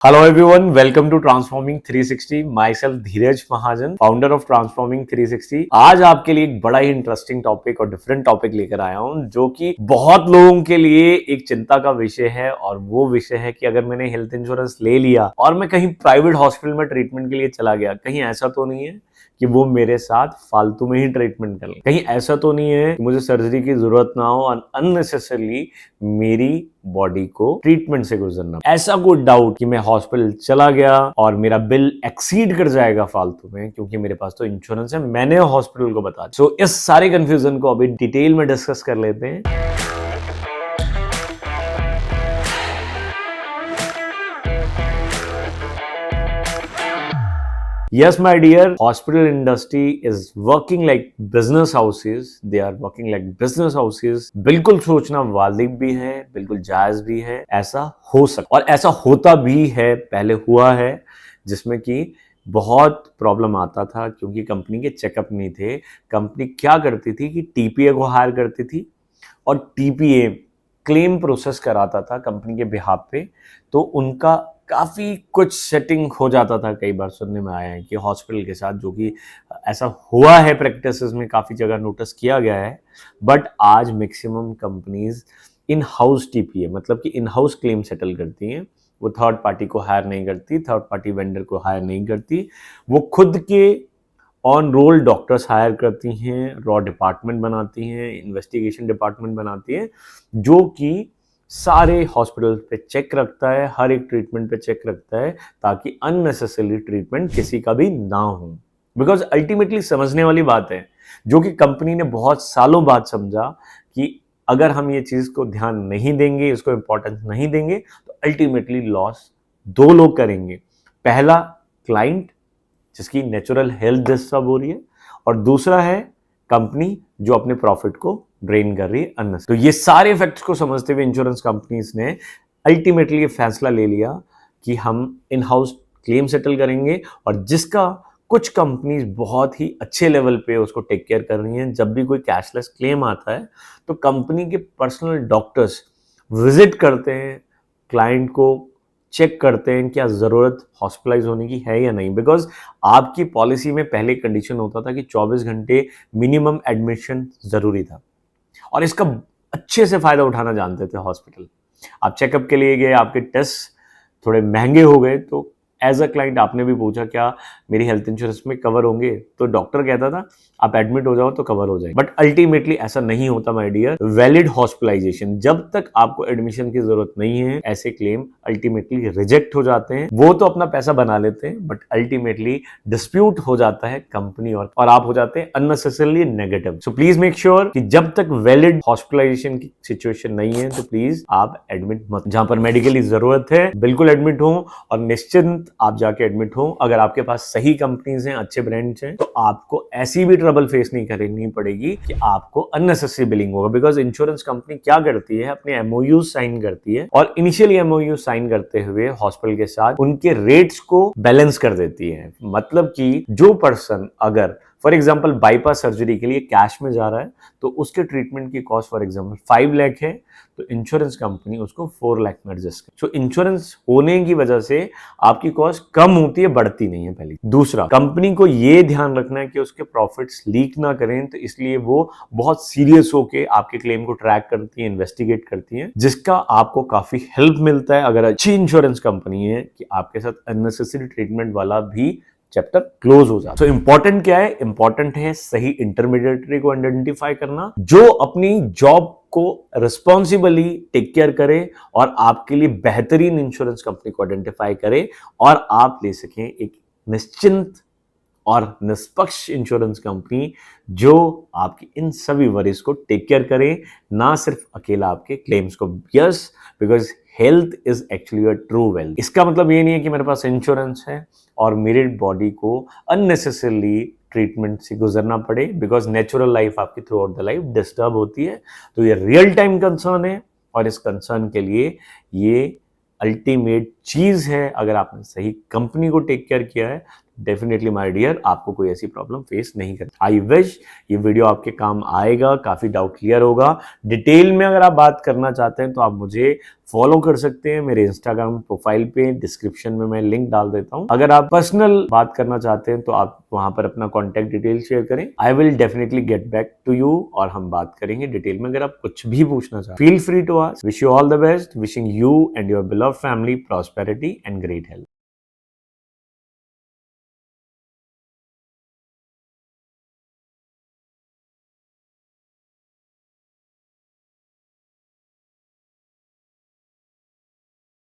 Hello everyone, welcome to Transforming 360. Myself Dheeraj Mahajan, founder of transforming 360. आज आपके लिए एक बड़ा ही इंटरेस्टिंग टॉपिक और डिफरेंट टॉपिक लेकर आया हूं जो कि बहुत लोगों के लिए एक चिंता का विषय है। और वो विषय है कि अगर मैंने हेल्थ इंश्योरेंस ले लिया और मैं कहीं प्राइवेट हॉस्पिटल में ट्रीटमेंट के लिए चला गया, कहीं ऐसा तो नहीं है कि वो मेरे साथ फालतू में ही ट्रीटमेंट कर ले, कहीं ऐसा तो नहीं है कि मुझे सर्जरी की जरूरत ना हो और अननेसेसरली मेरी बॉडी को ट्रीटमेंट से गुजरना, ऐसा कोई डाउट कि मैं हॉस्पिटल चला गया और मेरा बिल एक्सीड कर जाएगा फालतू में क्योंकि मेरे पास तो इंश्योरेंस है, मैंने हॉस्पिटल को बता दिया। सो इस सारे कंफ्यूजन को अभी डिटेल में डिस्कस कर लेते हैं। Yes, my dear, hospital industry is working like business houses. They are working like business houses. बिल्कुल सोचना वाजिब भी है, बिल्कुल जायज भी है, ऐसा हो सकता और ऐसा होता भी है, पहले हुआ है, जिसमें कि बहुत प्रॉब्लम आता था क्योंकि कंपनी के चेकअप नहीं थे। कंपनी क्या करती थी कि टीपीए को हायर करती थी और टीपीए क्लेम प्रोसेस कराता था कंपनी के बिहाफ पे, तो उनका काफ़ी कुछ सेटिंग हो जाता था। कई बार सुनने में आया है कि हॉस्पिटल के साथ, जो कि ऐसा हुआ है प्रैक्टिस में, काफ़ी जगह नोटिस किया गया है। बट आज maximum companies in house TPA मतलब कि इन हाउस क्लेम सेटल करती हैं। वो थर्ड पार्टी को हायर नहीं करती, थर्ड पार्टी वेंडर को हायर नहीं करती, वो खुद के ऑन रोल डॉक्टर्स हायर करती हैं, रॉ डिपार्टमेंट बनाती हैं, इन्वेस्टिगेशन डिपार्टमेंट बनाती हैं, जो कि सारे हॉस्पिटल पे चेक रखता है, हर एक ट्रीटमेंट पे चेक रखता है ताकि अननेसेसरी ट्रीटमेंट किसी का भी ना हो। बिकॉज अल्टीमेटली समझने वाली बात है, जो कि कंपनी ने बहुत सालों बाद समझा कि अगर हम ये चीज को ध्यान नहीं देंगे, इसको इंपॉर्टेंस नहीं देंगे, तो अल्टीमेटली लॉस दो लोग करेंगे। पहला क्लाइंट जिसकी नेचुरल हेल्थ डिस्टर्ब हो रही है, और दूसरा है कंपनी जो अपने प्रॉफिट को ड्रेन कर रही है अन्न। तो ये सारे फैक्ट्स को समझते हुए इंश्योरेंस कंपनीज ने अल्टीमेटली ये फैसला ले लिया कि हम इन हाउस क्लेम सेटल करेंगे, और जिसका कुछ कंपनीज बहुत ही अच्छे लेवल पे उसको टेक केयर कर रही हैं। जब भी कोई कैशलेस क्लेम आता है तो कंपनी के पर्सनल डॉक्टर्स विजिट करते हैं, क्लाइंट को चेक करते हैं क्या ज़रूरत हॉस्पिटलाइज होने की है या नहीं। बिकॉज आपकी पॉलिसी में पहले कंडीशन होता था कि 24 घंटे मिनिमम एडमिशन ज़रूरी था, और इसका अच्छे से फ़ायदा उठाना जानते थे हॉस्पिटल। आप चेकअप के लिए गए, आपके टेस्ट थोड़े महंगे हो गए, तो एज अ क्लाइंट आपने भी पूछा क्या मेरी हेल्थ इंश्योरेंस में कवर होंगे, तो डॉक्टर कहता था आप एडमिट हो जाओ तो कवर हो जाए। बट अल्टीमेटली ऐसा नहीं होता माय डियर। वैलिड हॉस्पिटलाइजेशन, जब तक आपको एडमिशन की जरूरत नहीं है, ऐसे क्लेम अल्टीमेटली रिजेक्ट हो जाते हैं। वो तो अपना पैसा बना लेते हैं, बट अल्टीमेटली डिस्प्यूट हो जाता है कंपनी और आप हो जाते हैं unnecessarily negative. So please make sure कि जब तक वैलिड हॉस्पिटलाइजेशन की सिचुएशन नहीं है तो प्लीज आप एडमिट मत। जहां पर मेडिकली जरूरत है बिल्कुल एडमिट हो, और निश्चिंत आप जाके एडमिट हो। अगर आपके पास सही कंपनीज हैं, अच्छे ब्रांड्स हैं, तो आपको ऐसी भी ट्रबल फेस नहीं करनी पड़ेगी कि आपको अननेसेसरी बिलिंग होगा। बिकॉज इंश्योरेंस कंपनी क्या करती है, अपने एमओयू साइन करती है, और इनिशियली एमओयू साइन करते हुए हॉस्पिटल के साथ उनके रेट्स को बैलेंस कर देती है। मतलब कि जो पर्सन अगर फॉर एग्जाम्पल बाईपास सर्जरी के लिए कैश में जा रहा है, तो उसके ट्रीटमेंट की कॉस्ट फॉर एग्जाम्पल 5 लाख है, तो इंश्योरेंस कंपनी उसको 4 लाख में एडजस्ट कर। सो इंश्योरेंस होने की वजह से आपकी कॉस्ट कम होती है, बढ़ती नहीं है। पहली दूसरा, कंपनी को ये ध्यान रखना है कि उसके प्रॉफिट्स लीक ना करें, तो इसलिए वो बहुत सीरियस होके आपके क्लेम को ट्रैक करती है, इन्वेस्टिगेट करती है, जिसका आपको काफी हेल्प मिलता है अगर अच्छी इंश्योरेंस कंपनी है, कि आपके साथ अननेसेसरी ट्रीटमेंट वाला भी चैप्टर क्लोज हो जाता है। तो इंपॉर्टेंट क्या है? इंपॉर्टेंट है सही इंटरमीडिएटरी को आइडेंटिफाई करना, जो अपनी जॉब को रिस्पॉन्सिबली टेक केयर करे और आपके लिए बेहतरीन इंश्योरेंस कंपनी को आइडेंटिफाई करे, और आप ले सकें एक निश्चिंत और निष्पक्ष इंश्योरेंस कंपनी जो आपकी इन सभी वरीज को टेक केयर करे, ना सिर्फ अकेला आपके क्लेम्स को। Yes, because health is actually a true wealth. इसका मतलब ये नहीं है कि मेरे पास इंश्योरेंस है और मेरी बॉडी को अननेसेसरली ट्रीटमेंट से गुजरना पड़े, बिकॉज नेचुरल लाइफ आपकी through out the life disturb होती है। तो ये रियल टाइम कंसर्न है, और इस कंसर्न के लिए ये अल्टीमेट चीज है। अगर आपने सही कंपनी को टेक केयर किया है, डेफिनेटली माय डियर आपको कोई ऐसी प्रॉब्लम फेस नहीं करनी। आई विश ये वीडियो आपके काम आएगा, काफी डाउट क्लियर होगा। डिटेल में अगर आप बात करना चाहते हैं तो आप मुझे फॉलो कर सकते हैं मेरे इंस्टाग्राम प्रोफाइल पे, डिस्क्रिप्शन में मैं लिंक डाल देता हूं। अगर आप पर्सनल बात करना चाहते हैं तो आप वहां पर अपना कॉन्टेक्ट डिटेल शेयर करें। I will definitely get back to you और हम बात करेंगे डिटेल में। अगर आप कुछ भी पूछना चाहते feel free to ask. Wish you all the best, wishing you and your beloved family prosperity and great health.